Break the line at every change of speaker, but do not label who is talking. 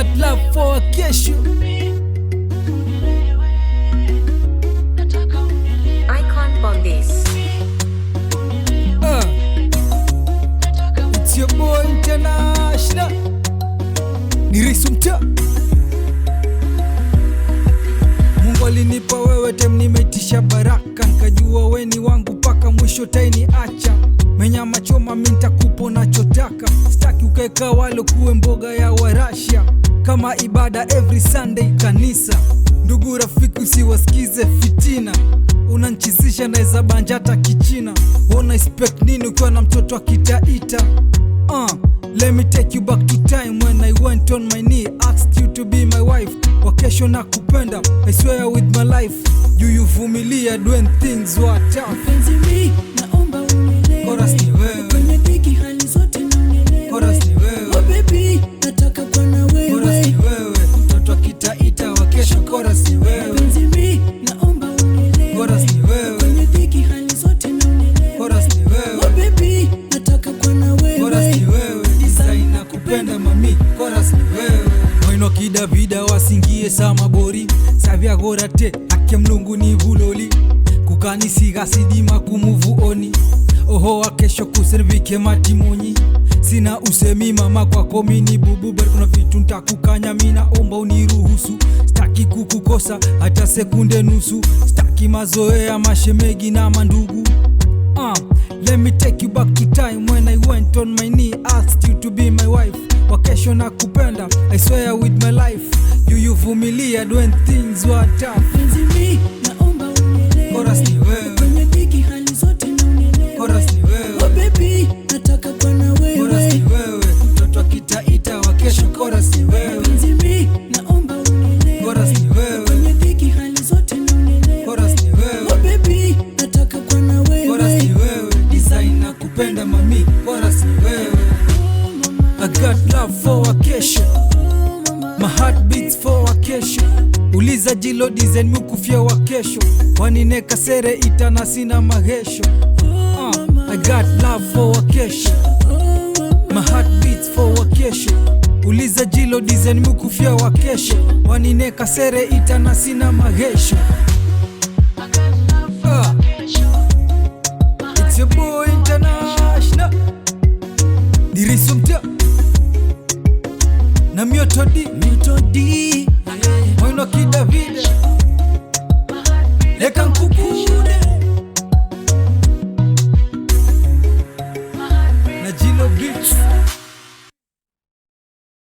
got love for kesho.
Icon Bombis.
It's your boy International. Nirisumta. Mungu alinipa wewe time nimeitisha baraka, nikajua we ni wangu paka mwisho taini acha. Menya machoma minta kupo nachotaka, staki ukeka walo kuwe mboga ya warasha. Kama ibada every Sunday kanisa, ndugu rafiki usiwasikize fitina. Unanchizisha naeza banjata kichina, wona expect nini ukiwa na mtoto akitaita. Let me take you back to time when I went on my knee, asked you to be my wife. Wakesho na kupenda, I swear with my life. You vumilia when things were tough.
Mpenzi mi, naomba unielewe.
Chorus ni wewe.
Kwenye dhiki hali zote na unielewe.
Chorus ni wewe.
Oh baby, nataka kuwa na wewe.
Chorus ni wewe. Mtoto akitaita wakesho. Chorus ni wewe.
Mpenzi mi, naomba unielewe.
Chorus ni wewe.
Kwenye dhiki hali zote na unielewe.
Chorus ni wewe.
Oh baby, nataka kuwa na wewe.
Chorus ni wewe. Design na kupenda mami. Chorus ni wewe. Moino kidavida wasingie sama bori. Savia gorate ake mlungu ni vuloli. Kukanisiga sidima kumuvu oni. Oho wakesho kuservike matimonyi. Sina usemi mama kwako mini bubu, bali kuna vitu ntakukanya mina omba uniruhusu. Staki kukukosa hata sekunde nusu, staki mazoea mashemegi na mandugu. Let me take you back to time when I went on my knee, asked you to be my wife. Wakesho na kupenda, I swear with my life. You vumilia when things were tough.
Mpenzi mi, naomba unielewe.
Chorus ni wewe.
Kwenye dhiki hali zote na unielewe.
Chorus ni wewe.
Oh baby, nataka kuwa na wewe.
Chorus ni wewe. Mtoto akitaita wakesho. Chorus ni wewe.
Mpenzi mi, naomba unielewe.
Chorus ni wewe.
Kwenye dhiki hali zote na unielewe.
Chorus ni wewe.
Oh baby, nataka kuwa na wewe.
Chorus ni wewe. Design na kupenda mami. Chorus ni wewe. I got love for wakesho. My heart beats for wakesho. Uliza jilo design mukufia wakesho. Wanineka sere itana sina magesho. I got love for wakesho. My heart beats for wakesho. Uliza jilo design mukufia wakesho. Wanineka sere itana sina magesho. It's your boy International. Nirisumta na Mioto D, Moino kidavida leka nkukude na Jilo Beats.